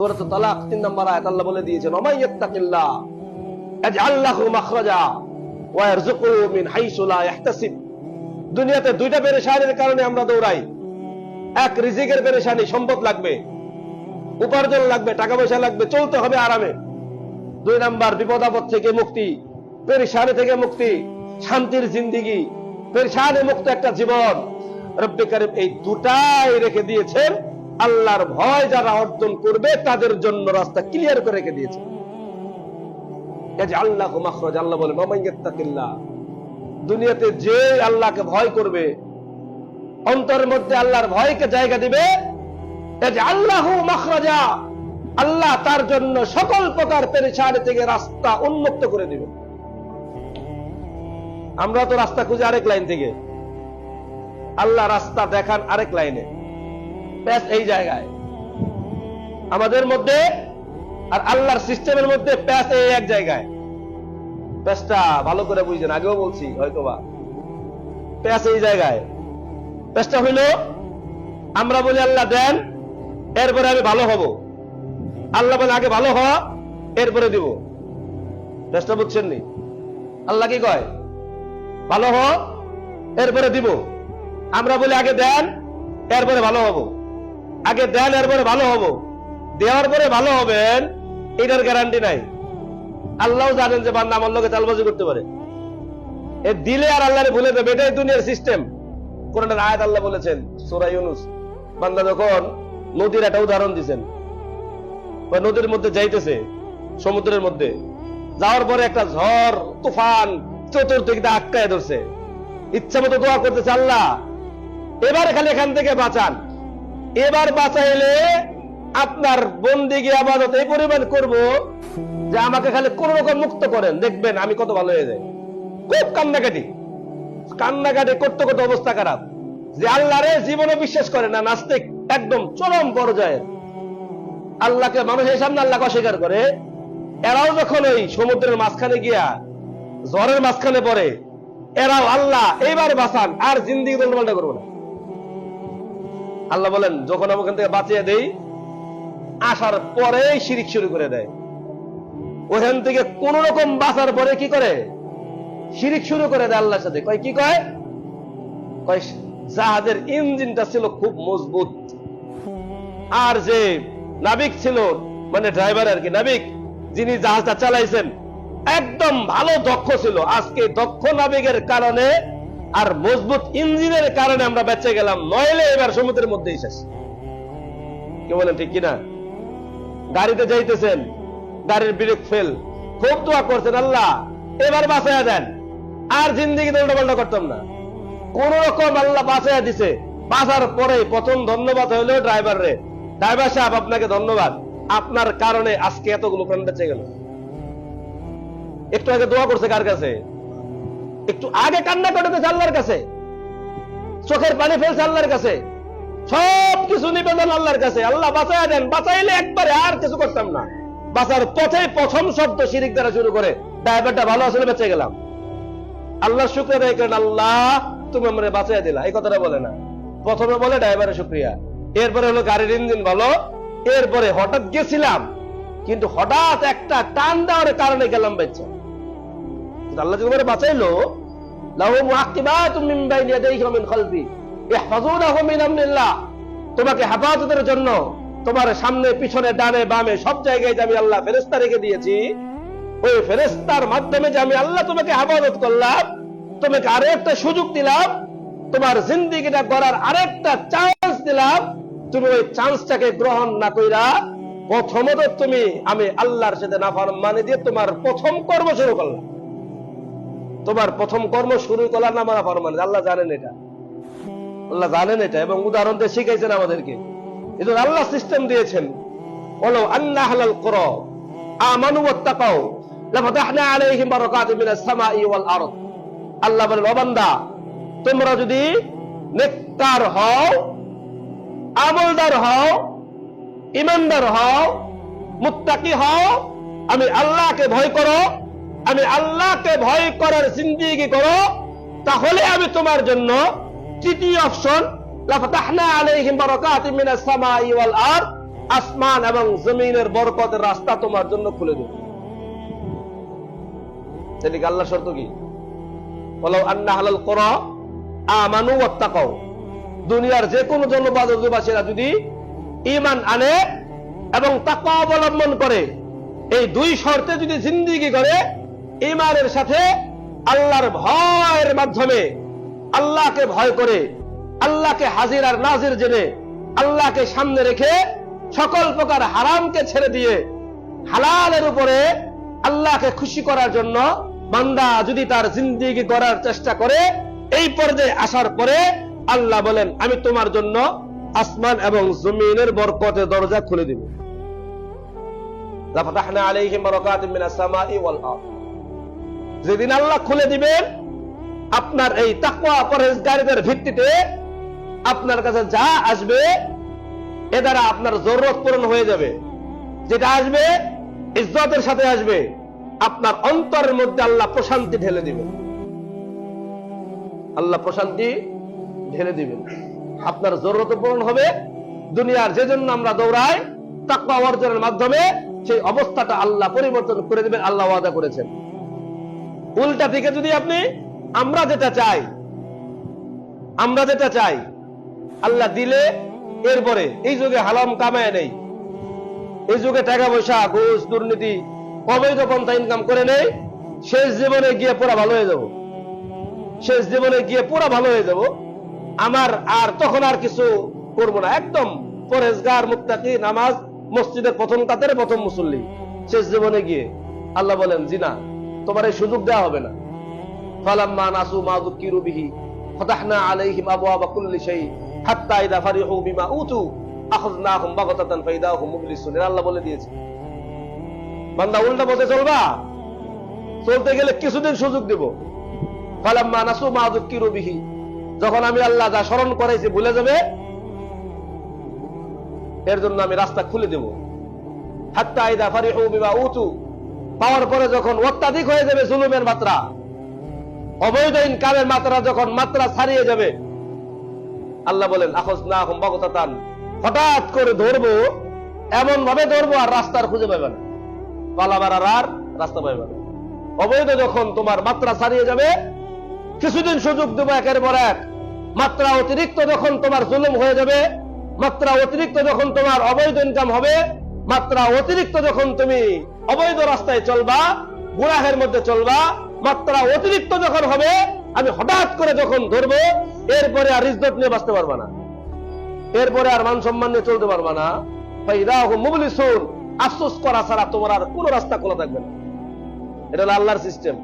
সূরাতুত তালাক 3 নম্বর আয়াত আল্লাহ বলে দিয়েছেন, ওয়া মাইয়াত্তাকিল্লাহ ইয়াজআল লাহু মাখরাজা ওয়া ইয়ারযুকুহু মিন হাইসু লা ইয়াহতাসিব। দুনিয়াতে দুইটা পেরেশানির কারণে আমরা দৌড়াই। এক, রিজিকের পেরেশানি, সম্পদ লাগবে, উপার্জন লাগবে, টাকা পয়সা লাগবে, চলতে হবে আরামে। 2 নাম্বার, বিপদ আপদ থেকে মুক্তি, পেরেশানি থেকে মুক্তি, শান্তির জিন্দেগি, পেরেশানি মুক্ত একটা জীবন। রব্বে কারীম এই দুটাই রেখে দিয়েছেন। আল্লাহর ভয় যারা অর্জন করবে তাদের জন্য রাস্তা ক্লিয়ার করে রেখে দিয়েছেন। ইয়াজআল্লাহু মাখরাজ, আল্লাহ বলেন ওয়া মাইয়াত্তাকিল্লাহ, দুনিয়াতে যে আল্লাহকে ভয় করবে, অন্তরের মধ্যে আল্লাহর ভয়কে জায়গা দিবে, ইয়াজআল্লাহু মাখরাজা, আল্লাহ তার জন্য সকল প্রকার পেরেশানি থেকে রাস্তা উন্মুক্ত করে দিবে। আমরা তো রাস্তা খুঁজে আরেক লাইন থেকে, আল্লাহ রাস্তা দেখান আরেক লাইনে। প্যাচ এই জায়গায় আমাদের মধ্যে আর আল্লাহর সিস্টেমের মধ্যে প্যাচ এই এক জায়গায়। প্যাচটা ভালো করে বুঝছেন, আগেও বলছি হয়তোবা। প্যাচ এই জায়গায়। প্যাচটা হইল, আমরা বলি আল্লাহ দেন, এরপরে আমি ভালো হব। আল্লাহ বলে আগে ভালো হ, এরপরে দিব। প্যাচটা বুঝছেন নি? আল্লাহ কি কয়? ভালো হ, এরপরে দিব। আমরা বলি আগে দেন, এরপরে ভালো হব। আগে দেন, এরপরে ভালো হব। দেওয়ার পরে ভালো হবেন, এটার গ্যারান্টি নাই। আল্লাহ জানেন যে বান্দা আমার লোকে চালবাজি করতে পারে। এ দিলে আর আল্লাহরে ভুলে দেবে, এটাই দুনিয়ার সিস্টেম। কোরআনের আয়াত আল্লাহ বলেছেন সূরা ইউনূস, বান্দা যখন নদীর একটা উদাহরণ দিয়েছেন, ওই নদীর মধ্যে যাইতেছে, সমুদ্রের মধ্যে যাওয়ার পরে একটা ঝড় তুফান চতুর্দিকে আটকায় ধরছে। ইচ্ছা মতো দোয়া করতেছে, আল্লাহ এবার খালি এখান থেকে বাঁচান। এবার বাঁচাইলে আপনার বন্দেগী ইবাদত এই পরিমাণ করব যে আমাকে খালি কোন রকম মুক্ত করেন, দেখবেন আমি কত ভালো হয়ে যাই। খুব কান্নাকাটি করতে করতে অবস্থা খারাপ, যে আল্লাহরে জীবনে বিশ্বাস করে না, নাস্তিক একদম চরম পর্যায়ের। আল্লাহকে মানুষের সামনে আল্লাহকে অস্বীকার করে। এরাও যখন ওই সমুদ্রের মাঝখানে গিয়া ঝড়ের মাঝখানে পড়ে, এরাও আল্লাহ এইবার বাঁচান, আর জিন্দেগি দোলপাল্টা করবো না। আল্লাহ বলেন যখন আমি ওখান থেকে বাঁচিয়ে দেই, আসার পরে শিরিক শুরু করে দেয়। ওখান থেকে কোন রকম বাঁচার পরে কি করে? শিরিক শুরু করে দেয় আল্লাহর সাথে। কয় কি কয়? কয় জাহাজের ইঞ্জিনটা ছিল খুব মজবুত, আর যে নাবিক ছিল, মানে ড্রাইভার আর কি, নাবিক যিনি জাহাজটা চালাইছেন, একদম ভালো দক্ষ ছিল। আজকে দক্ষ নাবিকের কারণে আর মজবুত ইঞ্জিনের কারণে আমরা বেঁচে গেলাম, নইলে এবার সমুদ্রের মধ্যেই শেষ। কি বলেন, ঠিক কিনা? গাড়িতে যাইতেছেন, গাড়ির ব্রেক ফেল, খুব দোয়া করছেন, আল্লাহ এবার বাঁচাইয়া দেন, আর জিন্দেগি উল্টা পাল্টা করতাম না। কোন রকম আল্লাহ বাঁচাইয়া দিছে। বাঁচার পরে প্রথম ধন্যবাদ হইল ড্রাইভার রে, ড্রাইভার সাহেব আপনাকে ধন্যবাদ, আপনার কারণে আজকে এতগুলো প্রাণ বেঁচে গেল। একটু আগে দোয়া করছে কার কাছে? একটু আগে কান্না করতেছে আল্লাহর কাছে, চোখের পানি ফেলছে আল্লাহর কাছে, সবকিছু নিবেদন আল্লাহর কাছে, আল্লাহ বাঁচাইয়া দেন। বাঁচাইলে একবারে আর কিছু করতাম না। বাঁচার পথে প্রথম শব্দ শিরিক দ্বারা শুরু করে, ড্রাইভারটা ভালো আসলে বেঁচে গেলাম। আল্লাহর শুকরিয়া আদায় করেন, আল্লাহ তুমি আমারে বাঁচাইয়া দিলা। এই কথাটা বলে না, প্রথমে বলে ড্রাইভারের শুকরিয়া, এরপরে হলো গাড়ির ইঞ্জিন ভালো, এরপরে হঠাৎ গেছিলাম, কিন্তু হঠাৎ একটা টান দেওয়ার কারণে গেলাম বেঁচে। আল্লাহ যদি আমারে বাঁচাইলো, লাহু মুআক্কিবাতুম মিন বাইনি ইয়াদাইহি ওয়া মিন খালফি ইয়াহফাযুনাহু মিন আমরিল্লাহ, তোমাকে হেফাজতের জন্য তোমার সামনে পিছনে ডানে বামে সব জায়গায় যে আমি আল্লাহ ফেরেশতা রেখে দিয়েছি, ওই ফেরেশতার মাধ্যমে যে আমি আল্লাহ তোমাকে হেফাজত করলাম, তোমাকে আরেকটা সুযোগ দিলাম, তোমার জিন্দেগিটা গড়ার আরেকটা চান্স দিলাম। তুমি ওই চান্সটাকে গ্রহণ না কইরা প্রথমত তুমি আমি আল্লাহর সাথে নাফরমানি দিয়ে তোমার প্রথম কর্ম শুরু করলাম। তোমার প্রথম কর্ম শুরু করলাম না নাফরমানি। আল্লাহ জানেন এটা, আল্লাহ জানেন এটা, এবং উদাহরণ দিয়ে শিখাইছেন আমাদেরকে। এজন্য আল্লাহ সিস্টেম দিয়েছেন, ওয়ালাউ আন্না আহলাল কুরা আমানু ওয়াত্তাকাউ লাফাতাহনা আলাইহিম বারাকাতিন মিনাস সামাই ওয়াল আরদ। আল্লাহ বলেন, ও বান্দা তোমরা যদি নেককার হও, আমলদার হও, ইমানদার হও, মুত্তাকি হও, আমি আল্লাহকে ভয় করো, আমি আল্লাহকে ভয় করার জিন্দেগি করো, তাহলে আমি তোমার জন্য তৃতীয় অপশন লাফাতাহনা আলাইহিম বারাকাতিন মিনাস সামাই ওয়াল আরদ, আসমান এবং জমিনের বরকতের রাস্তা তোমার জন্য খুলে দেব। সেদিকে আল্লাহ শর্ত কি? ওয়ালাউ আন্না আহলাল কুরা আমানু ওয়াত্তাকাউ, দুনিয়ার যে কোনো জনপদবাসীরা যদি ঈমান আনে এবং তাকওয়া অবলম্বন করে, এই দুই শর্তে যদি জিন্দেগি করে, ঈমানের সাথে আল্লাহর ভয়ের মাধ্যমে, আল্লাহকে ভয় করে, আল্লাহকে হাজির আর নাজির জেনে, আল্লাহকে সামনে রেখে সকল প্রকার হারামকে ছেড়ে দিয়ে হালালের উপরে আল্লাহকে খুশি করার জন্য বান্দা যদি তার জিন্দেগি করার চেষ্টা করে, এই পর্যায়ে আসার পরে আল্লাহ বলেন আমি তোমার জন্য আসমান এবং জমিনের বরকতের দরজা খুলে দিব। লাফাতাহনা আলাইহিম বারাকাতিম মিনাস সামাই ওয়াল আরদ, যেদিন আল্লাহ খুলে দিবেন আপনার এই তাকওয়া পরহেজগারিতার ভিত্তিতে আপনার কাছে যা আসবে এ দ্বারা আপনার জরুরত পূরণ হয়ে যাবে। যেটা আসবে ইজ্জতের সাথে আসবে, আপনার অন্তরের মধ্যে আল্লাহ প্রশান্তি ঢেলে দিবেন। আল্লাহ প্রশান্তি ঢেলে দিবেন, আপনার জরুরত পূরণ হবে। দুনিয়ার যে জন্য আমরা দৌড়াই, তাকওয়া অর্জনের মাধ্যমে সেই অবস্থাটা আল্লাহ পরিবর্তন করে দিবেন, আল্লাহ ওয়াদা করেছেন। উল্টা দিকে যদি আপনি আমরা যেটা চাই আল্লাহ দিলে, এরপরে এই যুগে হারাম কামায় নেই, এই যুগে টাকা পয়সা ঘুষ দুর্নীতি অবৈধ পন্থা ইনকাম করে নেই, শেষ জীবনে গিয়ে পুরা ভালো হয়ে যাব, শেষ জীবনে গিয়ে পুরা ভালো হয়ে যাব, আমার আর তখন আর কিছু করবো না, একদম পরহেজগার মুত্তাকি, নামাজ মসজিদের প্রথম কাতারে প্রথম মুসল্লি, শেষ জীবনে গিয়ে আল্লাহ বলেন জি না, তোমার এই সুযোগ দেওয়া হবে না। ফালাম্মা নাসু মা যুকিরু বিহি ফাতাহনা আলাইহিম আবওয়াবা কুল্লি শাই হাত্তা ইযা ফারিহু বিমা উতু আখাযনাহুম বাগতাতান ফাইদা হুম মুবলিসুন। আল্লাহ বলে দিয়েছে, বান্দা উল্টা পথে চলবা, চলতে গেলে কিছুদিন সুযোগ দেব। ফালাম্মা নাসু মা যুকিরু বিহি, যখন আমি আল্লাহ যা স্মরণ করাইছি ভুলে যাবে, এর জন্য আমি রাস্তা খুলে দেব। হাত্তা ইযা ফারিহু বিমা উতু, পাওয়ার পরে যখন অত্যাধিক হয়ে যাবে জুলুমের মাত্রা, অবৈধ ইনকামের মাত্রা যখন মাত্রা ছাড়িয়ে যাবে, আল্লাহ বলেন আখাযনাহুম বাগতাতান, হঠাৎ করে ধরবো, এমন ভাবে ধরবো আর রাস্তার খুঁজে পাবে না, পালাবার আর রাস্তা পাবে না। অবৈধ যখন তোমার মাত্রা ছাড়িয়ে যাবে, কিছুদিন সুযোগ দেবো একের পর এক, মাত্রা অতিরিক্ত যখন তোমার জুলুম হয়ে যাবে, মাত্রা অতিরিক্ত যখন তোমার অবৈধ ইনকাম হবে, মাত্রা অতিরিক্ত যখন তুমি অবৈধ রাস্তায় চলবা, গুনাহের মধ্যে চলবা, মাত্রা অতিরিক্ত যখন হবে, আমি হঠাৎ করে যখন ধরবো, এরপরে আর ইজ্জত নিয়ে বাঁচতে পারবা না, এরপরে আর মান সম্মান নিয়ে চলতে পারবা না। ফাইদা হুম মুবলিসুন, আফসোস করা ছাড়া তোমার আর কোন রাস্তা খোলা থাকবে না। এটা হলো আল্লাহর সিস্টেম।